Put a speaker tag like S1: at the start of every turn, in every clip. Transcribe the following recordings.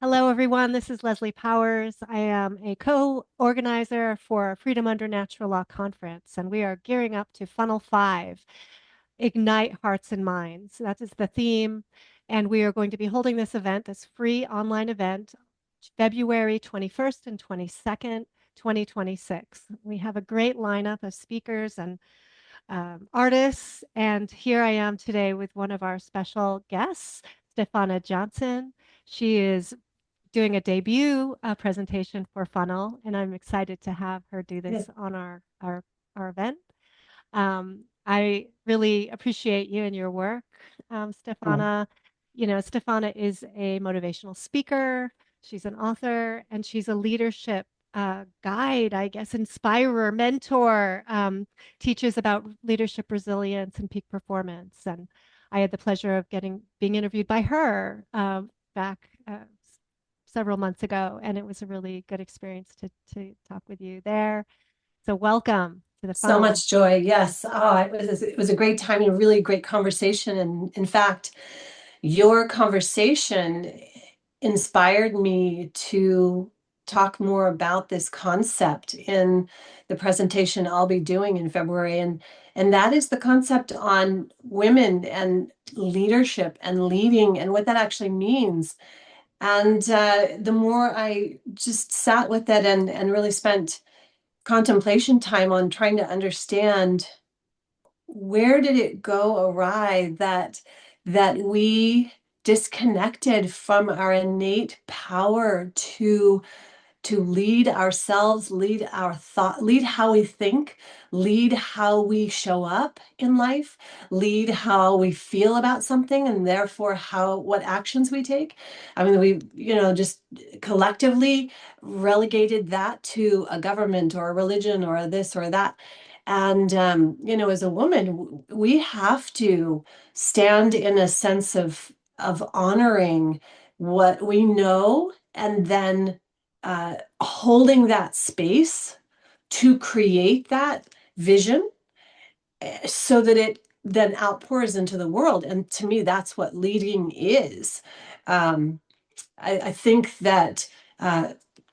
S1: Hello, everyone. This is Leslie Powers. I am a co-organizer for Freedom Under Natural Law Conference, and we are gearing up to Funnel 5, Ignite Hearts and Minds. That is the theme, and we are going to be holding this event, this free online event, February 21st and 22nd, 2026. We have a great lineup of speakers and artists, and here I am today with one of our special guests, Stephana Johnson. She is doing a debut presentation for Funnel, and I'm excited to have her do
S2: Yeah.
S1: this on our event. I really appreciate you and your work,
S2: Oh,
S1: Stephana. You know, Stephana is a motivational speaker. She's an author, and she's a leadership guide, I guess, inspirer, mentor. Teaches about leadership resilience and peak performance. And I had the pleasure of being interviewed by her back several months ago, and it was a really good experience to talk with you there. So welcome to the
S2: so
S1: funnel.
S2: much joy. Yes. It was a great time and a really great conversation. And in fact, your conversation inspired me to talk more about this concept in the presentation I'll be doing in February. And that is the concept on women and leadership and leading and what that actually means. And the more I just sat with it and really spent contemplation time on trying to understand where did it go awry that we disconnected from our innate power to lead ourselves, lead our thought, lead how we think, lead how we show up in life, lead how we feel about something, and therefore what actions we take. I mean, we, just collectively relegated that to a government or a religion or this or that. And as a woman, we have to stand in a sense of honoring what we know and then holding that space to create that vision so that it then outpours into the world. And to me, that's what leading is. Um, I think that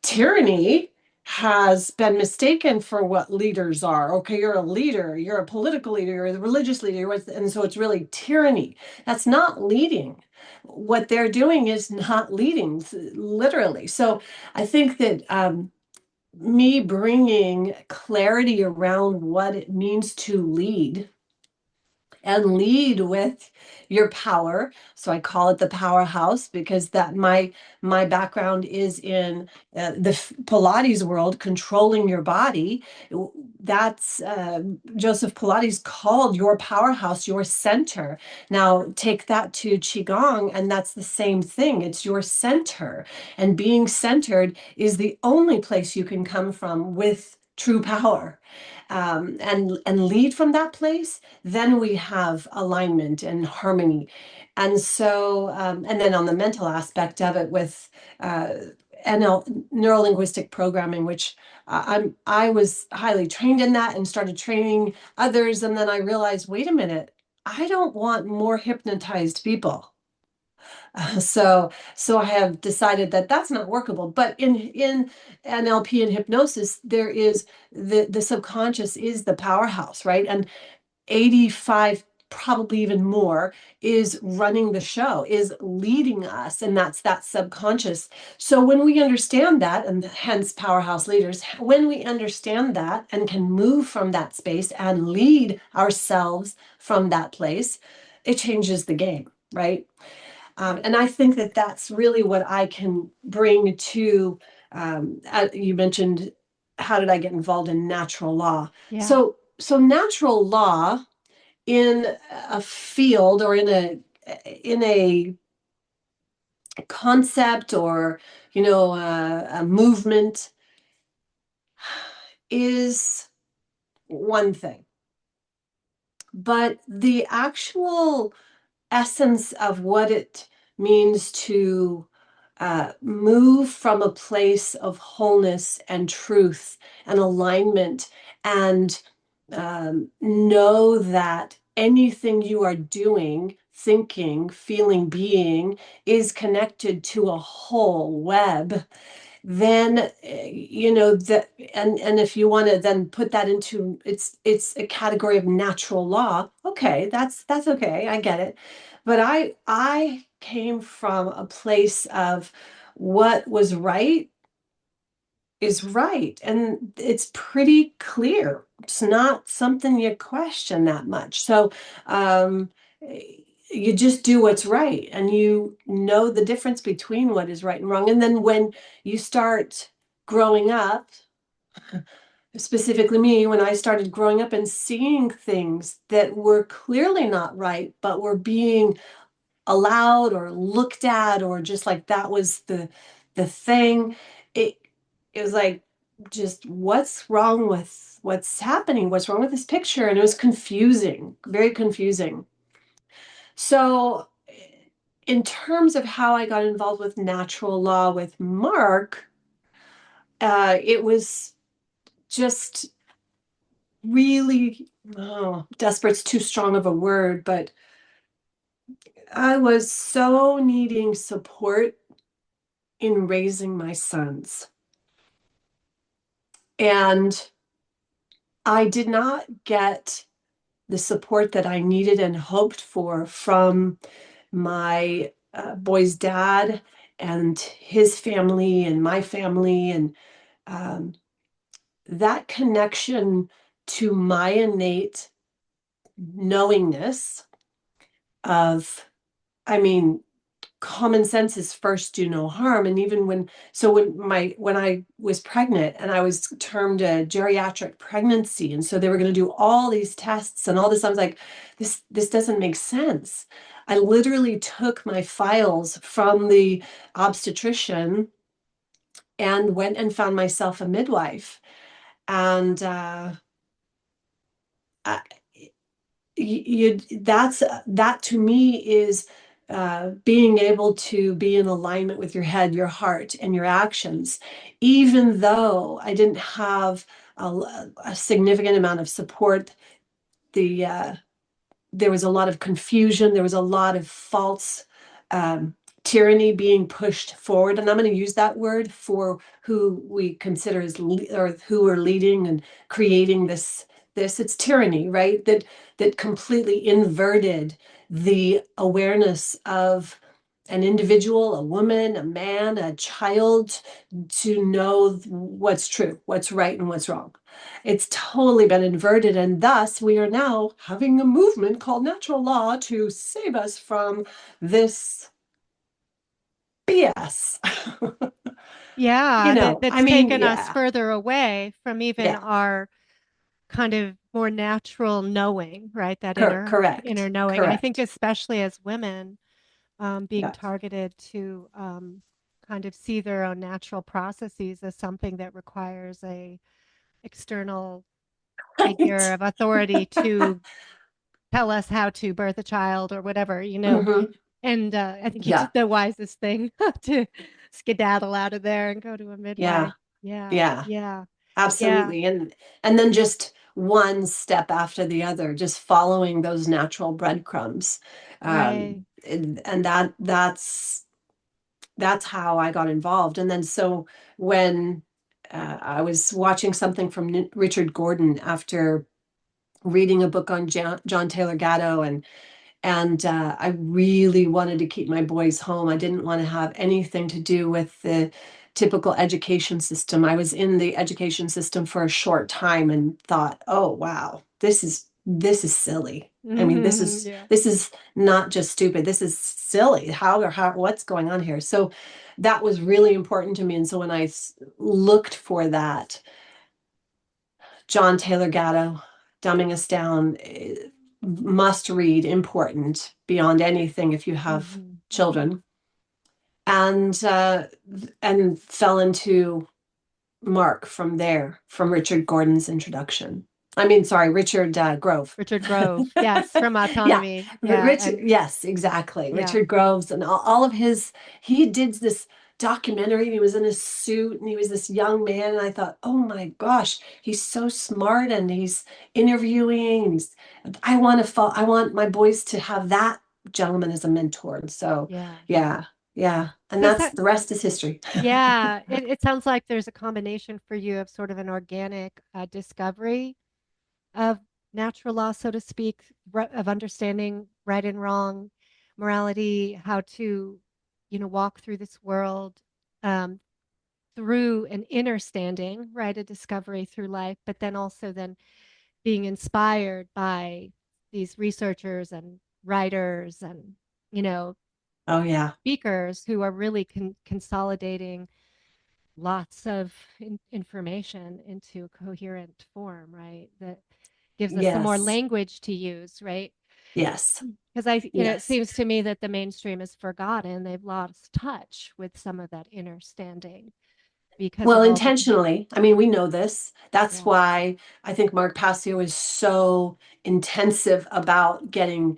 S2: tyranny has been mistaken for what leaders are. Okay, you're a leader, you're a political leader, you're a religious leader, and so it's really tyranny. That's not leading. What they're doing is not leading, literally. So I think that me bringing clarity around what it means to lead and lead with your power. So I call it the powerhouse because that my background is in the Pilates world, controlling your body. That's Joseph Pilates called your powerhouse your center. Now take that to Qigong, and that's the same thing. It's your center, and being centered is the only place you can come from with true power, and lead from that place. Then we have alignment and harmony. And so, and then on the mental aspect of it with NL, neuro-linguistic programming, which I was highly trained in that and started training others. And then I realized, wait a minute, I don't want more hypnotized people. So I have decided that that's not workable. But in NLP and hypnosis, there is the subconscious is the powerhouse, right? And 85, probably even more, is running the show, is leading us, and that's that subconscious. So when we understand that, and hence Powerhouse Leaders, when we understand that and can move from that space and lead ourselves from that place, it changes the game, right? And I think that that's really what I can bring to, you mentioned, how did I get involved in natural law?
S1: Yeah.
S2: So natural law in a field or in a concept or, a movement is one thing. But the actual essence of what it means to move from a place of wholeness and truth and alignment and know that anything you are doing, thinking, feeling, being is connected to a whole web, then that, and if you want to then put that into, it's a category of natural law. Okay, that's okay, I get it. But I came from a place of what was right is right, and it's pretty clear. It's not something you question that much. So um you just do what's right, and you know the difference between what is right and wrong. And then when you start growing up, specifically me, when I started growing up and seeing things that were clearly not right, but were being allowed or looked at, or just like that was the thing, it it was like, just what's wrong with what's happening? What's wrong with this picture? And it was confusing, very confusing. So in terms of how I got involved with natural law with Mark, it was just really, oh, desperate's too strong of a word, but I was so needing support in raising my sons. And I did not get the support that I needed and hoped for from my boy's dad and his family and my family. And um, that connection to my innate knowingness of, I mean, common sense is first, do no harm. And even when I was pregnant, and I was termed a geriatric pregnancy, and so they were going to do all these tests and all this, I was like, this doesn't make sense. I literally took my files from the obstetrician and went and found myself a midwife. And I, that to me is being able to be in alignment with your head, your heart, and your actions. Even though I didn't have a significant amount of support, the there was a lot of confusion. There was a lot of false um, tyranny being pushed forward. And I'm going to use that word for who we consider as or who are leading and creating this. It's tyranny, right? That completely inverted the awareness of an individual, a woman, a man, a child, to know what's true, what's right, and what's wrong. It's totally been inverted, and thus we are now having a movement called natural law to save us from this BS.
S1: Yeah,
S2: I
S1: that's
S2: mean,
S1: taken us
S2: yeah,
S1: further away from even
S2: yeah,
S1: our kind of more natural knowing, right? That inner
S2: correct,
S1: knowing. I think
S2: correct.
S1: especially as women, being
S2: Yeah,
S1: targeted to kind of see their own natural processes as something that requires a external figure
S2: right.
S1: of authority to tell us how to birth a child or whatever,
S2: Hmm.
S1: And I think it's
S2: Yeah,
S1: the wisest thing to skedaddle out of there and go to a
S2: yeah,
S1: midwife. Yeah,
S2: yeah,
S1: yeah, yeah,
S2: absolutely. And then just one step after the other, just following those natural breadcrumbs.
S1: right.
S2: And that's how I got involved. And then so when I was watching something from Richard Gordon after reading a book on John Taylor Gatto, and I really wanted to keep my boys home. I didn't want to have anything to do with the typical education system. I was in the education system for a short time and thought, oh wow, this is silly. I mean, this
S1: Hmm.
S2: is
S1: Yeah.
S2: this is not just stupid. This is silly. How what's going on here? So that was really important to me. And so when I looked for that, John Taylor Gatto, Dumbing Us Down, must read, important beyond anything if you have
S1: Hmm. Hmm.
S2: children, and fell into Mark from there, from Richard Gordon's introduction. I mean, sorry, Richard Grove.
S1: Richard Grove. Yes, from
S2: Yeah,
S1: autonomy. Yeah,
S2: Richard.
S1: and
S2: Yes, exactly.
S1: yeah,
S2: Richard Groves and all of his. He did this. documentary and he was in a suit and he was this young man. And I thought, oh my gosh, he's so smart and he's interviewing and I want my boys to have that gentleman as a mentor. And so,
S1: Yeah.
S2: yeah, yeah. And
S1: So is
S2: that's
S1: that
S2: the rest is history.
S1: yeah, it sounds like there's a combination for you of sort of an organic discovery of natural law, so to speak, of understanding right and wrong, morality, how to, walk through this world um, through an inner standing, right, a discovery through life, but then also then being inspired by these researchers and writers and, you know,
S2: Oh, yeah.
S1: speakers who are really consolidating lots of information into a coherent form, right? That gives us some more
S2: Yes.
S1: language to use, right?
S2: Yes.
S1: Because it
S2: Yes.
S1: seems to me that the mainstream is forgotten. They've lost touch with some of that inner standing because
S2: Well,
S1: of all the,
S2: intentionally. I mean, we know this. That's
S1: yeah.
S2: why I think Mark Passio is so intensive about getting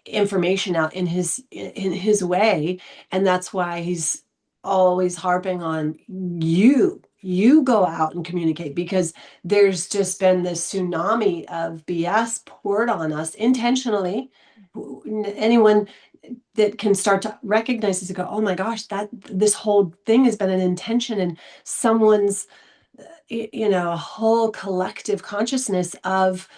S2: information out in his way, and that's why he's always harping on you. You go out and communicate because there's just been this tsunami of BS poured on us intentionally. Anyone that can start to recognize this and go, oh my gosh, that this whole thing has been an intention and someone's, a whole collective consciousness of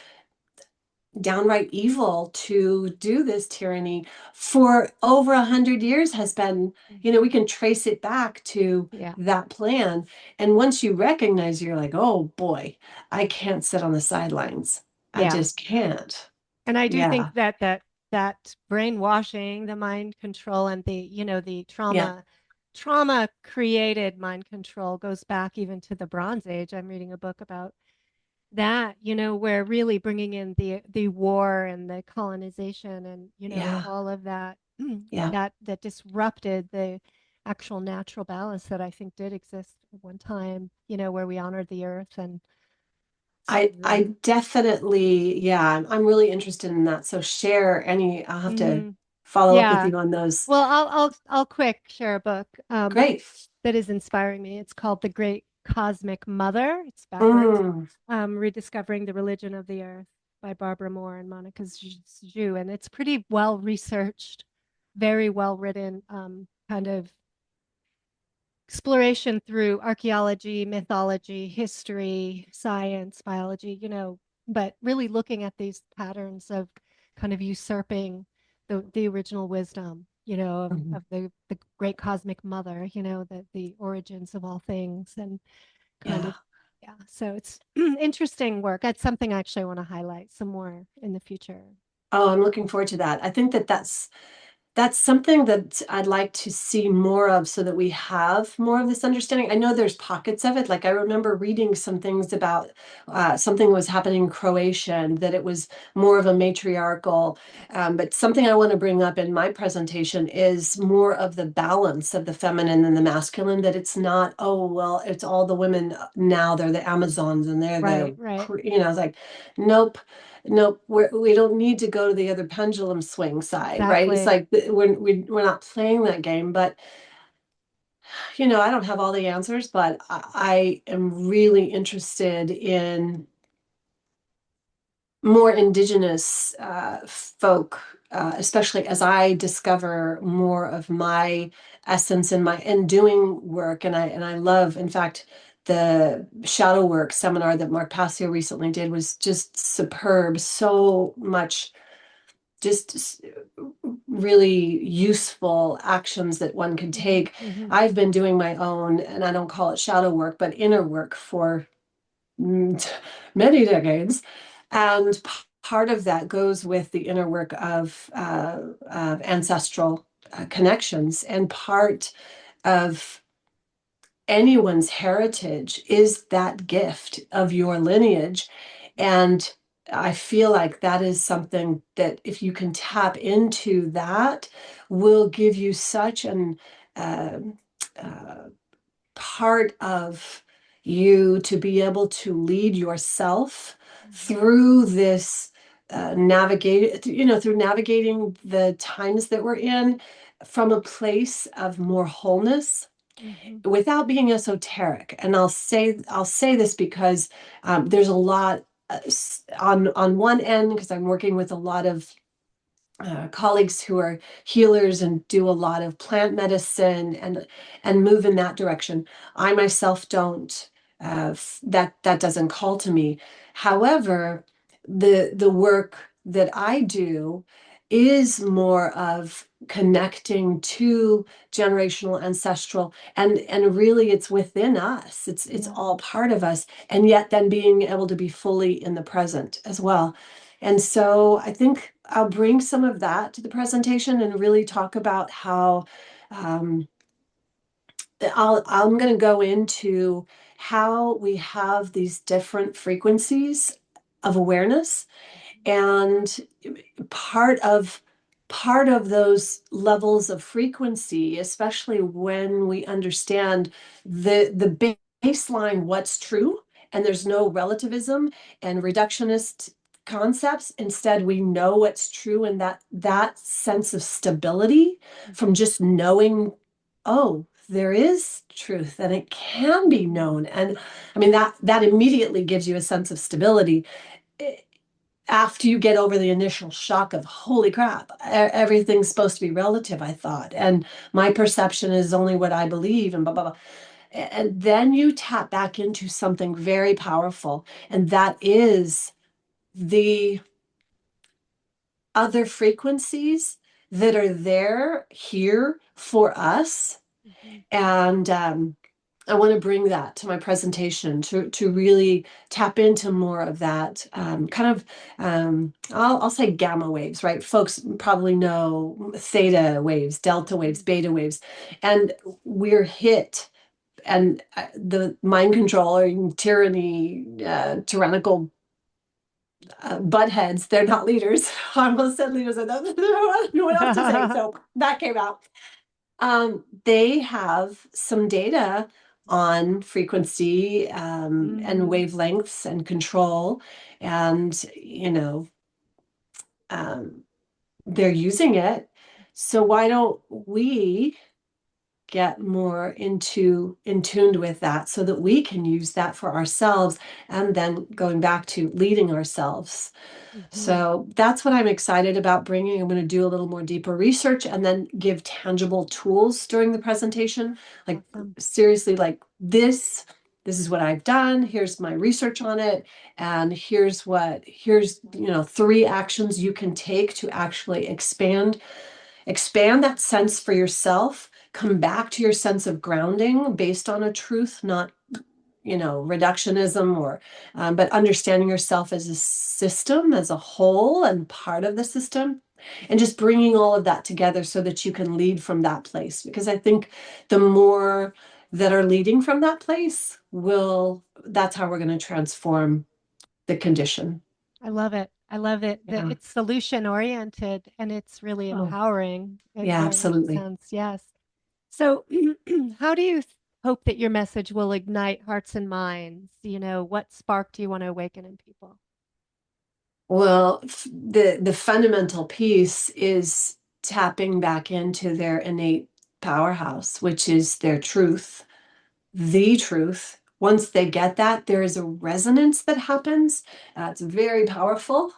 S2: downright evil to do this tyranny for over 100 years has been, we
S1: Mhm.
S2: can trace it back to
S1: Yeah.
S2: that plan. And once you recognize, you're like, oh boy, I can't sit on the sidelines. I
S1: Yeah.
S2: just can't.
S1: And I do think
S2: Yeah.
S1: that brainwashing, the mind control and the
S2: Yeah.
S1: trauma created mind control goes back even to the Bronze Age. I'm reading a book about that, where really bringing in the war and the colonization and,
S2: Yeah.
S1: all of that
S2: Yeah.
S1: that disrupted the actual natural balance that I think did exist at one time, where we honored the earth and
S2: I
S1: really.
S2: definitely, yeah, I'm really interested in that. So share any, I'll have to
S1: Hmm.
S2: follow up with
S1: Yeah.
S2: you on those.
S1: Well, I'll quick share a book
S2: Great.
S1: that is inspiring me. It's called The Great Cosmic Mother. It's backwards.
S2: Mm,
S1: Rediscovering the Religion of the Earth by Barbara Moore and Monica Zhu, and it's pretty well researched, very well written, kind of exploration through archaeology, mythology, history, science, biology, but really looking at these patterns of kind of usurping the original wisdom,
S2: mhm.
S1: of the great cosmic mother, the origins of all things and kind
S2: Yeah.
S1: of yeah. So it's interesting work. That's something actually I want to highlight some more in the future.
S2: Oh, I'm looking forward to that. I think that that's something that I'd like to see more of so that we have more of this understanding. I know there's pockets of it. Like I remember reading some things about something was happening in Croatia and that it was more of a matriarchal. But something I want to bring up in my presentation is more of the balance of the feminine and the masculine, that it's not, oh, well, it's all the women now, they're the Amazons and they're
S1: Right,
S2: the,
S1: right.
S2: it's like, nope. Nope, we don't need to go to the other pendulum swing side, right? It's
S1: Exactly.
S2: like we're not playing that game, but I don't have all the answers, but I am really interested in more indigenous folk, especially as I discover more of my essence in my in doing work, and I love, in fact, the shadow work seminar that Mark Passio recently did was just superb. So much just really useful actions that one can
S1: Hmm.
S2: take.
S1: Hmm.
S2: I've been doing my own, and I don't call it shadow work, but inner work for many decades. And part of that goes with the inner work of ancestral connections. And part of anyone's heritage is that gift of your lineage. And I feel like that is something that if you can tap into that will give you such an uh, uh, part of you to be able to lead yourself
S1: Hmm.
S2: through this through navigating the times that we're in from a place of more wholeness
S1: Mhm.
S2: without being esoteric. And I'll say this because there's a lot on one end, because I'm working with a lot of colleagues who are healers and do a lot of plant medicine and move in that direction. I myself don't. That doesn't call to me. However, the work that I do is more of connecting to generational, ancestral, and really it's within us. It's
S1: Yeah.
S2: all part of us, and yet then being able to be fully in the present as well. And so I think I'll bring some of that to the presentation and really talk about how um, I'm going to go into how we have these different frequencies of awareness, and part of part of those levels of frequency, especially when we understand the baseline, what's true, and there's no relativism and reductionist concepts. Instead, we know what's true, and that sense of stability from
S1: Mhm.
S2: just knowing, oh, there is truth and it can be
S1: Mhm.
S2: known. And I mean, that immediately gives you a sense of stability after you get over the initial shock of holy crap, everything's supposed to be relative, I thought, and my perception is only what I believe, and blah blah blah. And then you tap back into something very powerful, and that is the other frequencies that are there here for us.
S1: Mhm.
S2: And I want to bring that to my presentation to really tap into more of that kind of I'll say gamma waves, right? Folks probably know theta waves, delta waves,
S1: Mhm.
S2: beta waves, and we're hit. And the mind controlling tyranny, tyrannical butt heads, they're not leaders. I almost said leaders. I don't know what else to say. So that came out. They have some data on frequency and
S1: Mhm.
S2: wavelengths and control, and um, they're using it. So why don't we get more in tuned with that so that we can use that for ourselves, and then going back to leading ourselves.
S1: Mhm.
S2: So that's what I'm excited about bringing. I'm going to do a little more deeper research and then give tangible tools during the presentation. Like
S1: Awesome.
S2: seriously, like this is what I've done. Here's my research on it. And here's, 3 actions you can take to actually expand that sense for yourself. Come back to your sense of grounding based on a truth, not reductionism or but understanding yourself as a system, as a whole and part of the system, and just bringing all of that together so that you can lead from that place, because I think the more that are leading from that place will that's how we're going to transform the condition.
S1: I love it. I love it that
S2: Yeah.
S1: it's solution oriented and it's really
S2: Oh,
S1: empowering. It
S2: yeah,
S1: very makes
S2: absolutely.
S1: sense. Yes. So, how do you hope that your message will ignite hearts and minds? What spark do you want to awaken in people?
S2: Well, the fundamental piece is tapping back into their innate powerhouse, which is their truth, the truth. Once they get that, there is a resonance that happens. It's very powerful.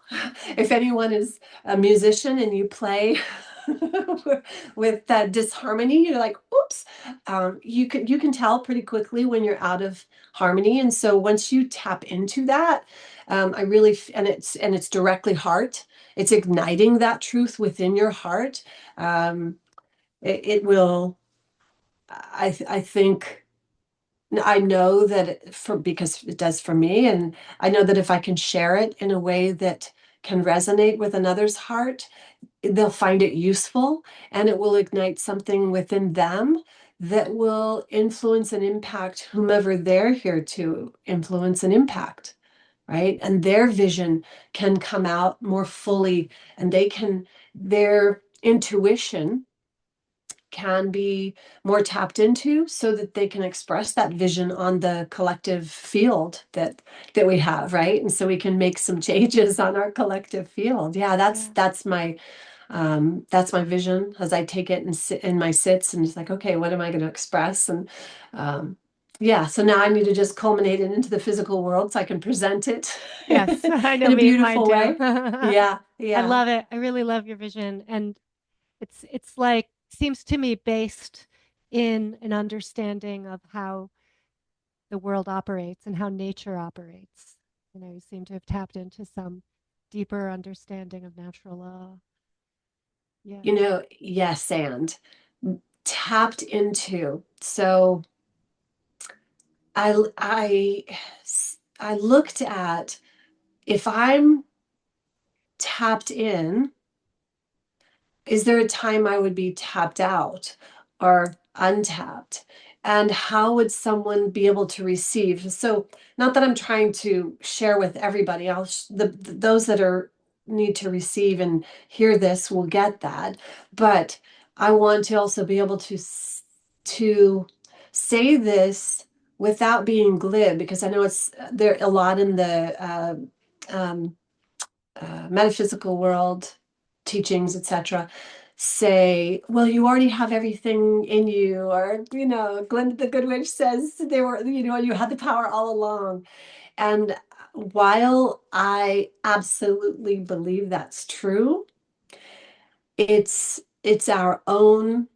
S2: If
S1: Mhm.
S2: anyone is a musician and you play with that disharmony, you're like, oops. You can tell pretty quickly when you're out of harmony. And so once you tap into that, I really and it's directly heart. It's igniting that truth within your heart. It will. I think I know that because it does for me, and I know that if I can share it in a way that can resonate with another's heart, they'll find it useful, and it will ignite something within them that will influence and impact whomever they're here to influence and impact, right? And their vision can come out more fully, and their intuition can be more tapped into so that they can express that vision on the collective field that we have, right? And so we can make some changes on our collective field. Yeah, that's
S1: Yeah.
S2: that's my That's my vision as I take it and sit in my sits and just like, okay, what am I going to express? And um, yeah, so now I need to just culminate it into the physical world so I can present it
S1: Yes, I know
S2: in a
S1: me, mine
S2: beautiful
S1: too.
S2: way. Yeah,
S1: I
S2: yeah.
S1: love it. I really love your vision. And it's like seems to me based in an understanding of how the world operates and how nature operates. You seem to have tapped into some deeper understanding of natural law. Yeah.
S2: Yes, and tapped into. So I I I looked at if I'm tapped in, is there a time I would be tapped out or untapped? And how would someone be able to receive? So, not that I'm trying to share with everybody. Those that are need to receive and hear this will get that. But I want to also be able to say this without being glib, because I know it's there a lot in the um, metaphysical world teachings, etc., say, well, you already have everything in you, or Glinda the Good Witch says they were, you had the power all along. And while I absolutely believe that's true, it's our own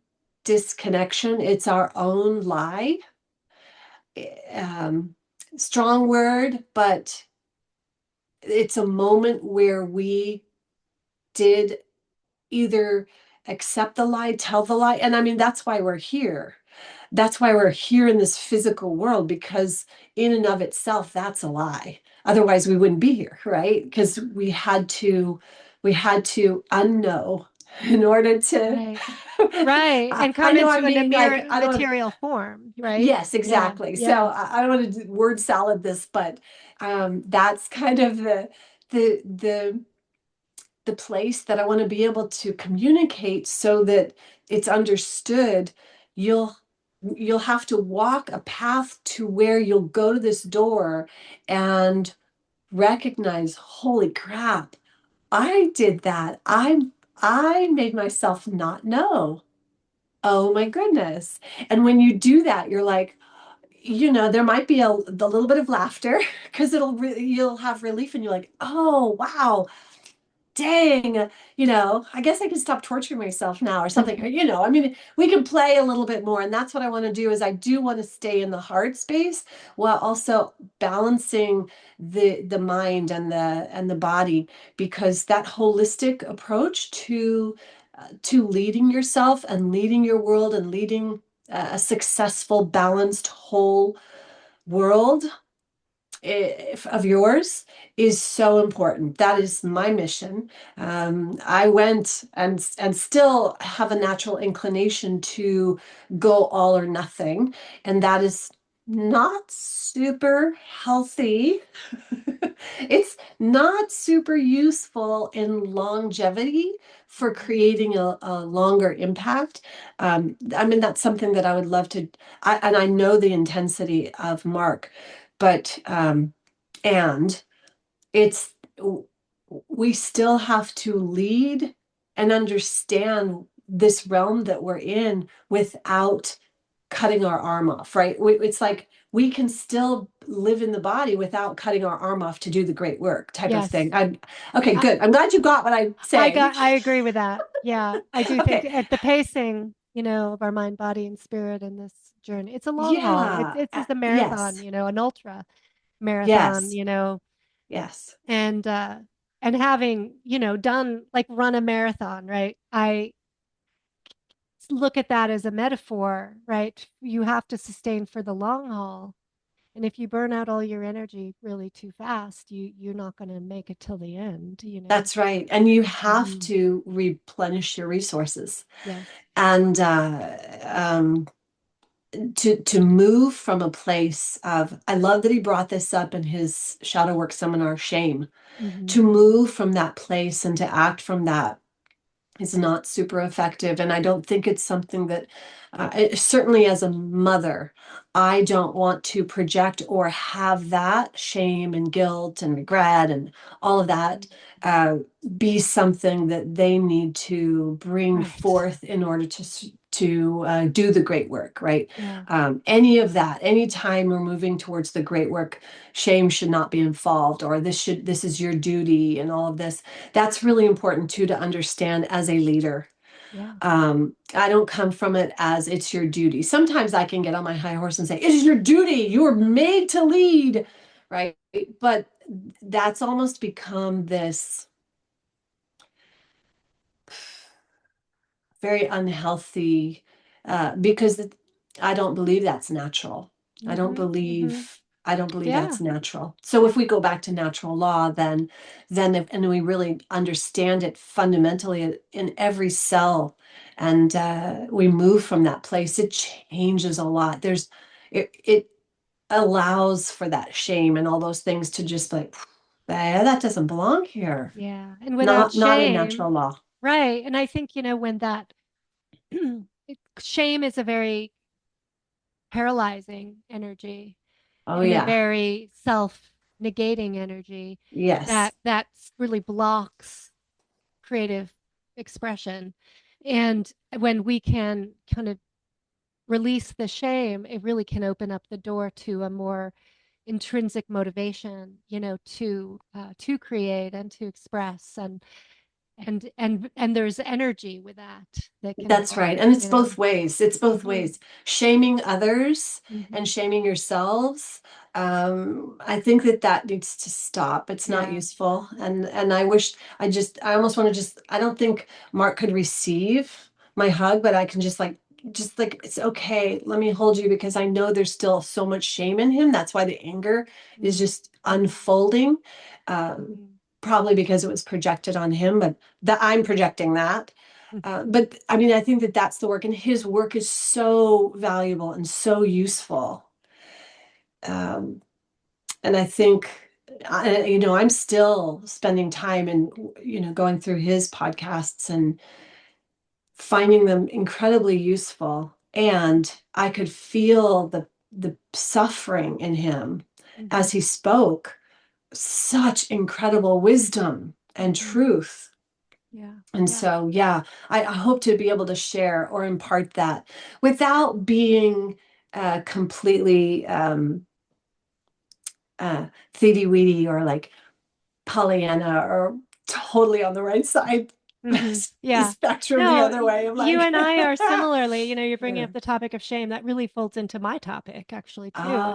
S2: disconnection, it's our own lie. um, Strong word, but it's a moment where we did either accept the lie, tell the lie. And I mean, that's why we're here. That's why we're here in this physical world, because in and of itself, that's a lie. Otherwise, we wouldn't be here, right? Because we had to unknow in order to
S1: Right. Right. And
S2: I
S1: come
S2: know I'm
S1: into an
S2: being like,
S1: immaterial
S2: I don't want,
S1: material form, right?
S2: yes,
S1: Yeah.
S2: exactly. So
S1: Yes.
S2: I don't want to word salad this, but that's kind of the the place that I want to be able to communicate so that it's understood. You'll have to walk a path to where you'll go to this door and recognize, holy crap, I did that. I made myself not know. Oh my goodness. And when you do that, you're like, there might be the little bit of laughter because you'll have relief and you're like, oh wow, dang, I guess I can stop torturing myself now or something. I mean, we can play a little bit more. And that's what I want to do is I do want to stay in the heart space while also balancing the mind and the body, because that holistic approach to leading yourself and leading your world and leading a successful, balanced, whole world of yours is so important. That is my mission. I went and still have a natural inclination to go all or nothing, and that is not super healthy. It's not super useful in longevity for creating a longer impact. I mean, that's something that I would love to, and I know the intensity of Mark, but and it's we still have to lead and understand this realm that we're in without cutting our arm off, right? It's like we can still live in the body without cutting our arm off to do the great work type of
S1: Yes.
S2: thing. Okay,
S1: I,
S2: good. I'm glad you got what I'm saying.
S1: I agree with that. Yeah. I do think
S2: Okay.
S1: at the pacing, of our mind, body, and spirit in this journey, it's a long haul.
S2: Yeah.
S1: It's a marathon,
S2: Yes.
S1: an ultra marathon,
S2: Yes. Yes.
S1: and having, done like run a marathon, right? I look at that as a metaphor, right? You have to sustain for the long haul. And if you burn out all your energy really too fast, you're not going to make it till the end.
S2: That's right. And you have
S1: Mhm.
S2: to replenish your resources.
S1: Yes.
S2: And to move from a place of, I love that he brought this up in his shadow work seminar, shame,
S1: Hmm.
S2: to move from that place and to act from that is not super effective. And I don't think it's something that, certainly as a mother, I don't want to project or have that shame and guilt and regret and all of that uh, be something that they need to bring
S1: Right.
S2: forth in order to do the great work, right?
S1: Yeah.
S2: Any of that, anytime we're moving towards the great work, shame should not be involved, or this is your duty, and all of this. That's really important too to understand as a leader.
S1: Yeah.
S2: I don't come from it as it's your duty. Sometimes I can get on my high horse and say, it is your duty. You were made to lead, right? But that's almost become this very unhealthy, because I don't believe that's natural. I don't
S1: Mm-hmm. Mm-hmm.
S2: believe I don't believe
S1: Yeah.
S2: that's natural. So if
S1: Yeah.
S2: we go back to natural law, and we really understand it fundamentally in every cell, and we move from that place, it changes a lot. It allows for that shame and all those things to just like, that doesn't belong here.
S1: Yeah. And without
S2: Not in
S1: shame,
S2: natural law.
S1: right. And I think, when that shame is a very paralyzing energy
S2: Oh
S1: and a
S2: yeah.
S1: very self-negating energy
S2: Yes.
S1: that really blocks creative expression. And when we can kind of release the shame, it really can open up the door to a more intrinsic motivation, to create and to express, and there's energy with that can
S2: That's right.
S1: evolve,
S2: And it's both ways. It's both
S1: Mhm,
S2: ways. Shaming others and
S1: mhm.
S2: shaming yourselves. I think that needs to stop. It's not
S1: Yeah.
S2: useful. And I wish I almost want to I don't think Mark could receive my hug, but I can just like, it's okay. Let me hold you because I know there's still so much shame in him. That's why the anger is
S1: Mhm,
S2: just
S1: mhm,
S2: unfolding. Um,
S1: mhm,
S2: Probably because it was projected on him, but that I'm projecting that.
S1: mhm.
S2: But I mean, I think that that's the work, and his work is so valuable and so useful. Um, and I think, I'm still spending time and, going through his podcasts and finding them incredibly useful. And I could feel the suffering in him as
S1: Mhm,
S2: he spoke, such incredible wisdom and
S1: mhm.
S2: truth.
S1: Yeah,
S2: And
S1: yeah.
S2: so, yeah, I hope to be able to share or impart that without being completely thiety-weedy or like Pollyanna or totally on the right side
S1: Yeah.
S2: spectrum the
S1: No,
S2: other way. I'm
S1: you
S2: like,
S1: and I are similarly, you're bringing
S2: yeah.
S1: up the topic of shame that really folds into my topic actually too,
S2: Oh,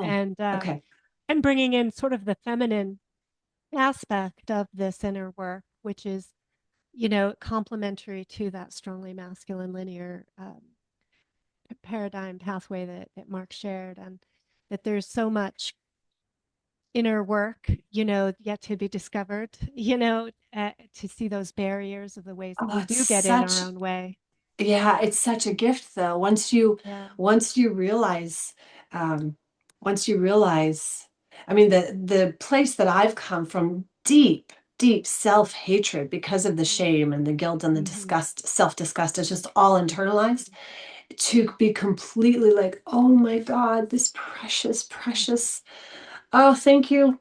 S2: okay.
S1: and bringing in sort of the feminine aspect of this inner work, which is, complementary to that strongly masculine linear paradigm pathway that Mark shared, and that there's so much inner work, yet to be discovered, to see those barriers of the ways that
S2: Oh,
S1: we
S2: it's
S1: do get in our
S2: such
S1: own way.
S2: Yeah, it's such a gift though.
S1: Yeah.
S2: Once you realize, um, once you realize, I mean, the place that I've come from, deep self-hatred because of the shame and the guilt and the
S1: Mm-hmm.
S2: disgust, self-disgust, is just all internalized, to be completely like, oh my God, this precious,
S1: Mm-hmm.
S2: precious. Oh, thank you.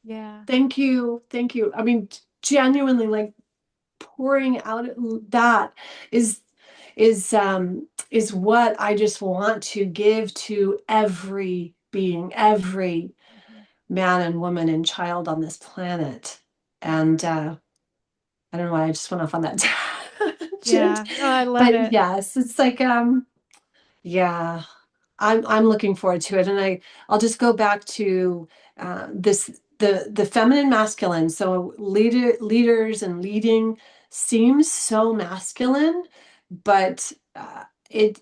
S1: Yeah.
S2: Thank you. Thank you. I mean, genuinely, like, pouring out that is is what I just want to give to every being, every
S1: Mm-hmm.
S2: man and woman and child on this planet. And I don't know why I just went off on that tangent.
S1: Yeah. Oh, I love
S2: But
S1: it.
S2: yes, it's like yeah, I'm looking forward to it. And I'll just go back to this the feminine masculine. So leaders and leading seems so masculine, but it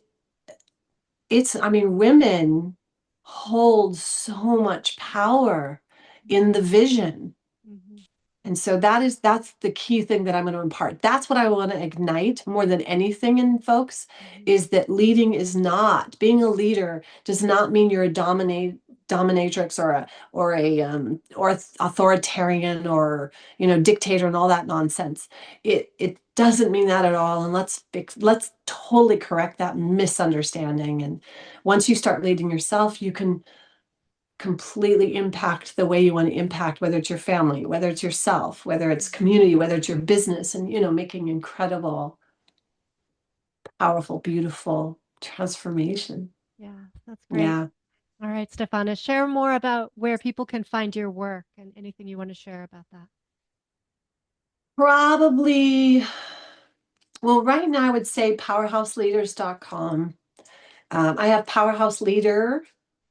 S2: it's I mean, women hold so much power in the vision.
S1: Mm-hmm.
S2: And so that's the key thing that I'm going to impart. That's what I want to ignite more than anything in folks,
S1: Mm-hmm.
S2: is that leading is not, being a leader does not mean you're a dominatrix or authoritarian or dictator and all that nonsense. It doesn't mean that at all. And let's totally correct that misunderstanding. And once you start leading yourself, you can completely impact the way you want to impact, whether it's your family, whether it's yourself, whether it's community, whether it's your business, and, making incredible, powerful, beautiful transformation.
S1: Yeah, that's great.
S2: Yeah.
S1: All right, Stephana, share more about where people can find your work and anything you want to share about that.
S2: Probably, well, right now I would say powerhouseleaders.com. I have Powerhouse Leader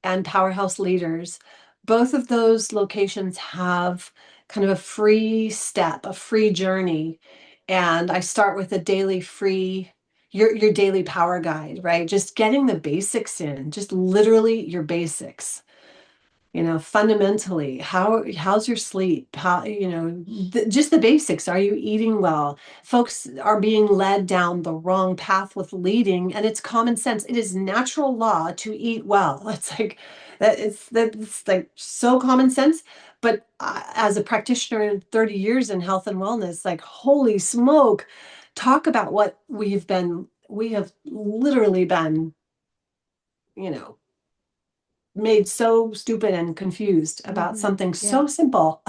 S2: and Powerhouse Leaders. Both of those locations have kind of a free step, a free journey. And I start with a daily free, your daily power guide, right? Just getting the basics in, just literally your basics. Fundamentally, how's your sleep? How, just the basics. Are you eating well? Folks are being led down the wrong path with leading, and it's common sense. It is natural law to eat well. It's like that. It's like so common sense. But as a practitioner in 30 years in health and wellness, like holy smoke, talk about what we have literally been, you know made so stupid and confused about something
S1: Yeah,
S2: so simple.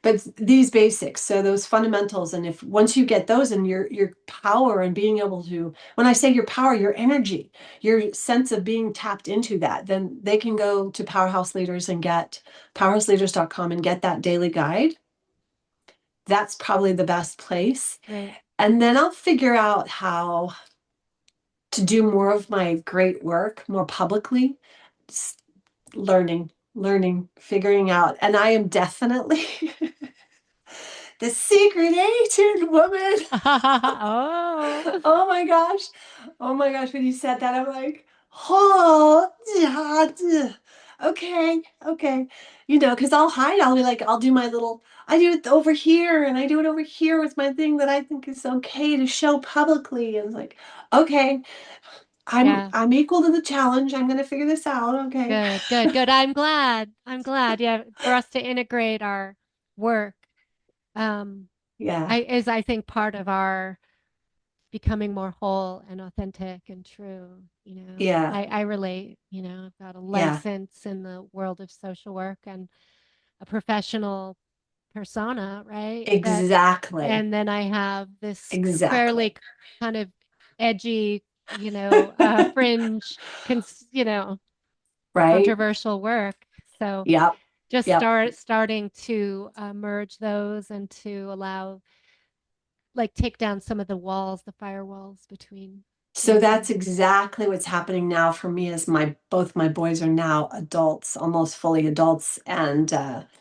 S2: But these basics, so those fundamentals, and if once you get those, and your power and being able to, when I say your power, your energy, your sense of being tapped into that, then they can go to Powerhouse Leaders and get powerhouseleaders.com and get that daily guide. That's probably the best place.
S1: great.
S2: And then I'll figure out how to do more of my great work more publicly. Learning, figuring out. And I am definitely the secret agent woman.
S1: Oh,
S2: Oh my gosh. Oh my gosh. When you said that, I'm like, oh, yeah, okay, okay. Because I'll hide. I'll be like, I do it over here and I do it over here with my thing that I think is okay to show publicly. And it's like, okay, I'm
S1: yeah.
S2: I'm equal to the challenge. I'm gonna figure this out. Okay.
S1: Good, good, good. I'm glad. I'm glad. Yeah, for us to integrate our work, um,
S2: Yeah.
S1: I think part of our becoming more whole and authentic and true.
S2: Yeah.
S1: I relate. I've got a
S2: Yeah.
S1: license in the world of social work and a professional persona, right?
S2: Exactly.
S1: And then I have this fairly
S2: Exactly.
S1: kind of edgy, fringe,
S2: Right?
S1: controversial work. So
S2: Yep.
S1: just
S2: Yep.
S1: starting to merge those and to allow, like, take down some of the walls, the firewalls between
S2: So
S1: us
S2: that's
S1: and
S2: exactly what's happening now for me as both my boys are now adults, almost fully adults, and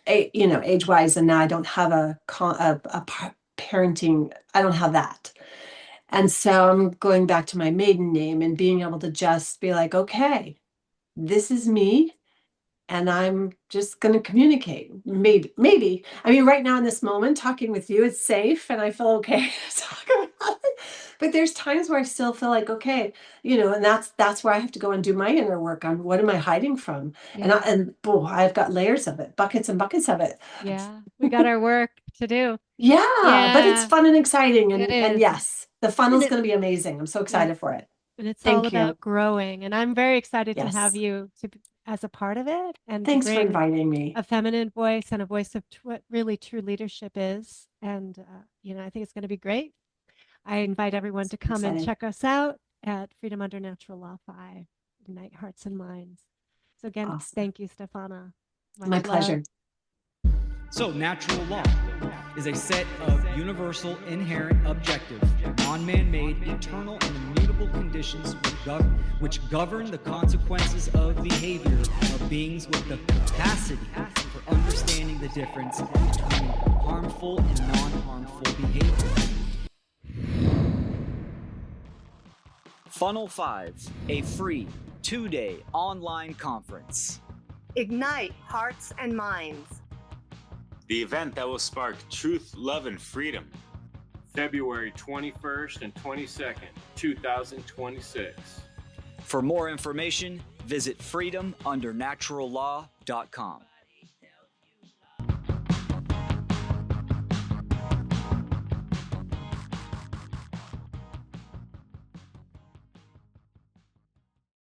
S2: age-wise, and now I don't have parenting, I don't have that. And so I'm going back to my maiden name and being able to just be like, okay, this is me. And I'm just going to communicate. Maybe. I mean, right now in this moment, talking with you, it's safe and I feel okay to talk about it. But there's times where I still feel like, okay, and that's where I have to go and do my inner work on what am I hiding from? And
S1: yeah,
S2: boy, I've got layers of it, buckets and buckets of it.
S1: yeah. We got our work to do.
S2: Yeah, but it's
S1: Yeah,
S2: fun and exciting.
S1: it
S2: And
S1: is.
S2: yes, the
S1: And
S2: funnel's
S1: it
S2: going to be amazing. I'm so
S1: yeah,
S2: excited for it.
S1: and it's all
S2: Thank you.
S1: about growing. And I'm very excited to have
S2: Yes.
S1: you as a part of it and to
S2: Thanks for
S1: bring
S2: inviting me.
S1: a feminine voice and a voice of what really true leadership is. And I think it's going to be great. I invite everyone to come and
S2: Excited.
S1: check us out at Freedom Under Natural Law 5, Ignite Hearts and Minds. So again,
S2: Awesome.
S1: thank you, Stephana.
S2: My
S1: Much love.
S3: pleasure. So, natural law is a set of universal, inherent, objective, non-man-made, eternal, and immutable conditions which govern the consequences of behavior of beings with the capacity for understanding the difference between harmful and non-harmful behavior. FUNL 5, a free 2-day online conference.
S4: Ignite hearts and minds.
S5: The event that will spark truth, love, and freedom.
S6: February 21st and 22nd, 2026.
S3: For more information, visit freedomundernaturallaw.com.